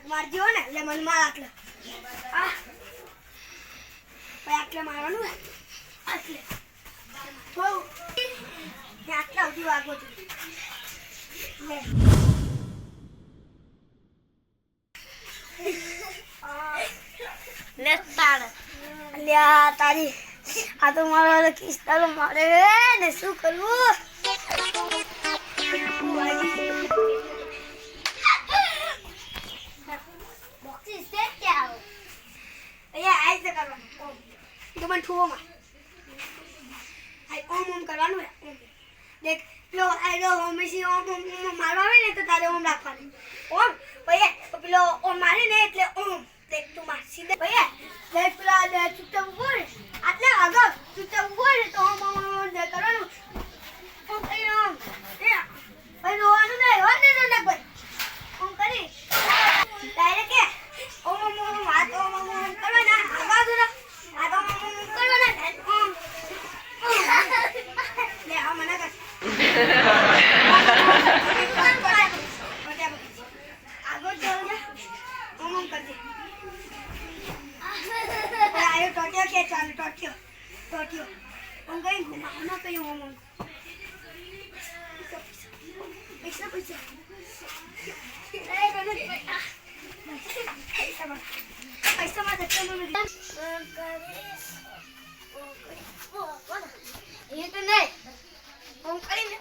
માર જેવો ને એટલે મને માર આટલે આ આટલે મારવાનું આટલે થોડું આટલા સુધી વાગો તારી આ તો મારો કિસ્તા મારે ને શું કરવું देख लो आइलो हमेशा ओम मारवा આવે ને તો તારે ઓમ રાખવાનું ઓમ ભૈયા પેલો ઓમ મારે ને એટલે ઓમ દેખ તું માર સીધે ભૈયા દેખ પેલા ચૂપચાપ ઉભો રે આટલે આગળ ચૂપચાપ ઉભો રે તો ઓમ દે કરવાનું ઓમ કરી ઓમ એ ભાઈ રોવાનું નહીં હો ને ભાઈ ઓમ કરી ડાયરેક્ટ કે ઓમ વાત ઓમ કરવાના આગળ દો આ તો ઓમ કરવાના ઓમ લે આ મને કર આગળ ચલ જા ઓમ કરજે આયો ટોટિયો કે ચાલ ટોટિયો ઓમ કઈ ઘુમાવનો કઈ ઓમ પૈસા માં ધક્કા મને ये तो नहीं ओम કરીને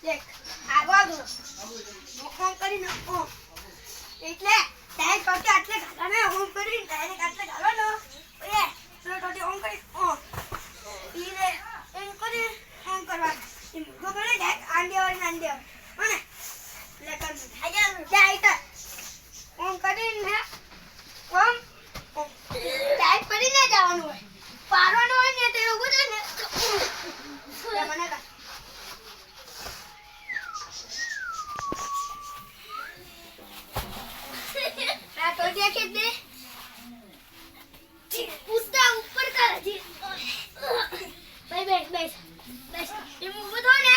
દેખ આગળ ઓમ કરીને ઓમ એટલે ડાયરેક્ટ ટોટી આટલે ગાળાને ઓમ કરીને ડાયરેક્ટ આટલે ગાળવાનો ઓય તો ટોટી ઓમ કરી ઓમ ઈરે એમ કરી ઓમ કરવા જો કરે ડાયરેક્ટ આંડે મને લેકન આજા જાય ઓમ કરીને ઓમ ડાયરેક્ટ કરીને જવાનું હોય પારવાનો હોય ને તે ઉભો થાય ને મને કા આ તો જે કે દે ઉસ્તા ઉપર કર જી બેસ એ ઉભો થો ને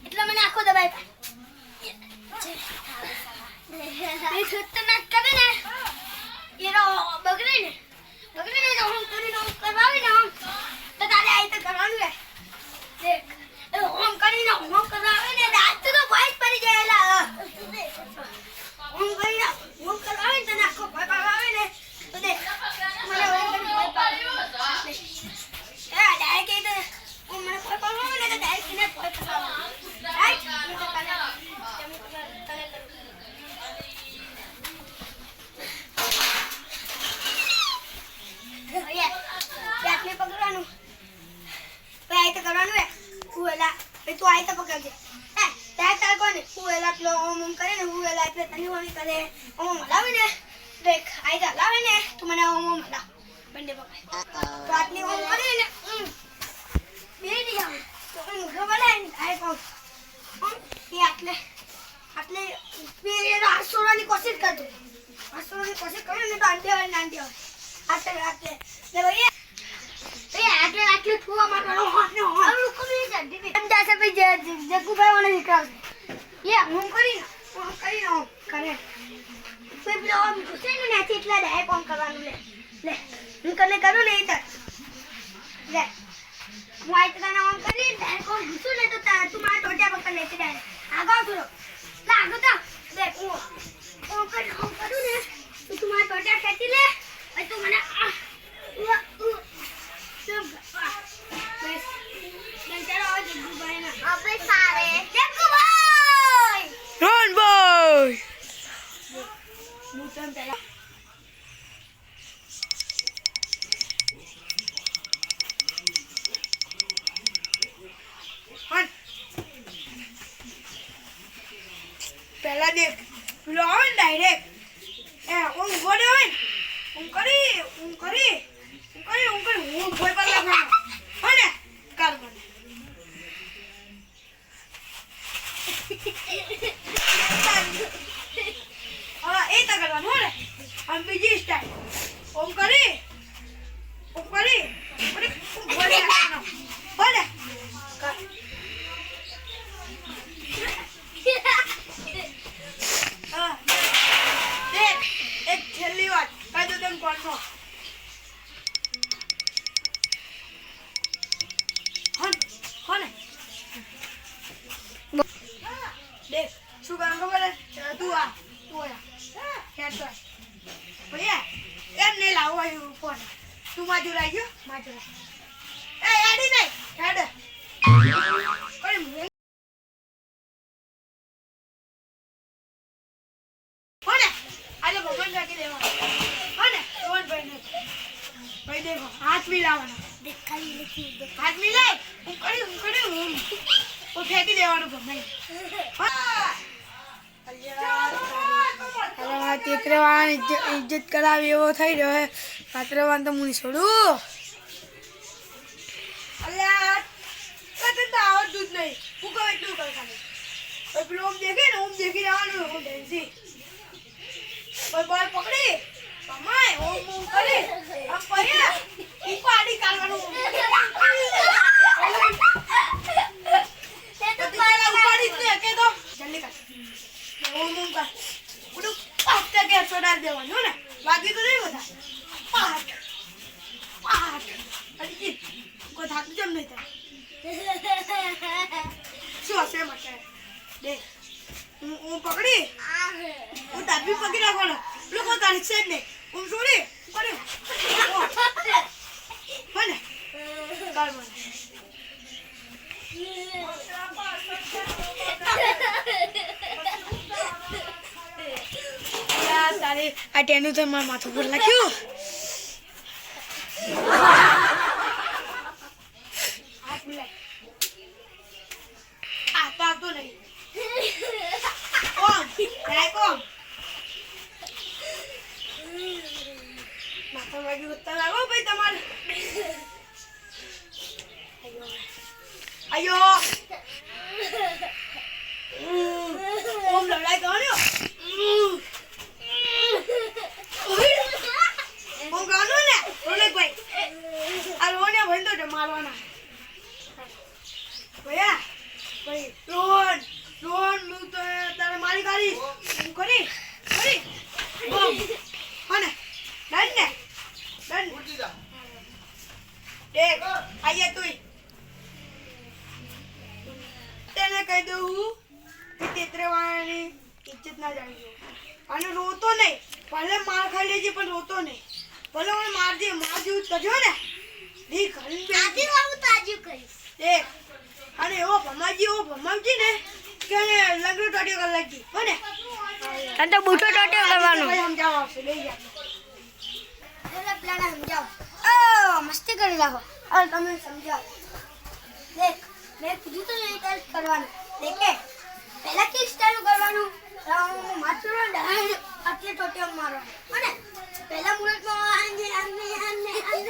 એટલે મને આખો દબાઈ એ ખતરનાક કરે ને એરો બગડે ને તો હું કરીને ઓમ કરવાવી ને ઓમ તો તારે આઈ તો કરવાનું હે દેખ એ ઓમ કરીને ઓમ કરાવે ને રાત તો ભાઈ પડી જાયલા ઓમ કરીને ઓમ કરાવે ને નાખો ભાઈ આવે ને તો દેખ મને ઓમ કરીને ભાઈ પાડે એ ડાયરેક્ટ કે ઓમ મને ભાઈ પાડે ને તો ડાયરેક્ટ ને ભાઈ પાડે રાઈટ હું તો તને પકડવાનું આઈ તો કરવાનું હે હુએલા તું આઈ તો પકડજે હે તાર કોને હુએલા પેલો ઓમ કરે ને હુએલા એટલે તને ઓમ કરે ઓમ લાવે ને દેખ આઈ તો લાવે ને તું મને ઓમ લા બંને પકડ તો આટલી ઓમ કરે ને બે દી આમ તો ઓમ ગવલાય ને આઈ કોમ ઓમ એ આટલે બે રાસોરાની કોશિશ કરજો રાસોરાની કોશિશ કરે ને તો આંટી હોય આટલે લે ભાઈ આટલે થુવા મારવાનો હાથને હાથ કોની જડી અંડા સે ભાઈ જગુભાઈ મને નીકળ ये हम કરી કરે કોઈ પેલો આમ ઘુસે ને નાથી એટલા ડાય કોમ કરવાનું લે હું કને કરું ને ઈતર લે હું આઈ તને ઓમ કરી ડાય કોમ ઘુસું ને તો તું મારા ટોટિયા પકડ લેતી ડાય આગળ થોડો લા આગળ તો દેખ હું ઓમ કરું ને તો તું મારા ટોટિયા ખેંચી લે અને તું મને पहला देख लॉन डायरेक्ट ए ओम गोडे होय ओम करी હું ભોય પર લાગવાનો હોને કાલ મને હા એ તો કરવાનું હોને આમ બીજી સ્ટાઈલ ઓમ કરી ભોય લાગવાનો હોને કર હા તો ભૈયા એમ નહીં લાવો આવ્યું ફોન તું માજુ લાગ્યો માજુ એ યાડી નહીં હેડ કોને આજે ભગવાન રાખી દેવા કોને રોહન ભાઈ દેખો હાથ મિલાવવાનો દેખાડી નથી હાથ મિલાય હું ફેંકી દેવાનું ભગવાન ચિત્રવાન ઇજ્જત કરાવી એવો થઈ રહ્યો હે પાત્રવાન તો હું છોડું અલ્યા કતન તો આવડતું જ નહીં હું કહું એટલું કર ખાલી પેલો ઓમ દેખે ને ઓમ દેખી રહેવાનું હું ડેન્સી બોલ પકડી કમાય ઓમ ઓમ કરી આમ પડ્યા ઈ પાડી કાઢવાનું તે તો પાડી દે કે તો જલ્દી કર ઓમ ઓમ કર ઉડું પાટ કે છોડાર દેવાનું ને વાગી તો નહીં બધા પાટ અડી કોઈ થાતું જમ નહીં થાય શું હશે માટે દે હું પકડી હું દાબી પકડી રાખવાનો લોકો તારી છે જ નહીં હું છોડી પડ્યો મને કાલ મને તારે આ ટેનું તો મારા માથું પર લખ્યું આપતો નહીં કોમ કોમ માથા વાગી ઉત્તર લાગો ભાઈ તમારે અયો ઓમ લડાઈ કર્યો હું ગાનો ને રોનક ભાઈ આ રોને ભંડો છે મારવાના ભૈયા ભાઈ રોન હું તો તારે મારી ગાડી હું કરી બોમ કોને ડન ઉઠી જા દેખ આયા તું તેને કહી દઉં કે તેત્રેવાળાની ઇજ્જત ના જાણજો અને રોતો નહીં ભલે માર ખાઈ લેજે પણ રોતો નહીં ભલે મને માર જેવું કરજો ને દી ઘણી આજી વાળું તાજુ કરીશ દેખ અને એવો ભમાવજી ને કે લગડો ટોટિયો કર લાગી હોને તને તો બૂઠો ટોટિયો કરવાનો સમજાવ આવશે લઈ જા ઓલા પ્લાન સમજાવ મસ્તી કરી રાખો હવે તમે સમજાવો દેખ મેં કીધું તો નહીં ટેસ્ટ કરવાનું દેખે પહેલા કે સ્ટાઈલ કરવાનું માત્ર આટલે ટોટિયો મારવાનો હોને પહેલા મુહૂર્તમાં આને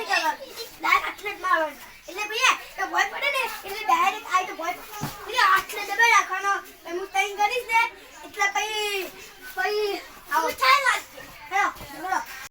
કરવાનું ડાયરેક્ટ આટલે જ મારવાનું એટલે ભૈયા તો ભય પડે ને એટલે ડાયરેક્ટ આઈ તો ભય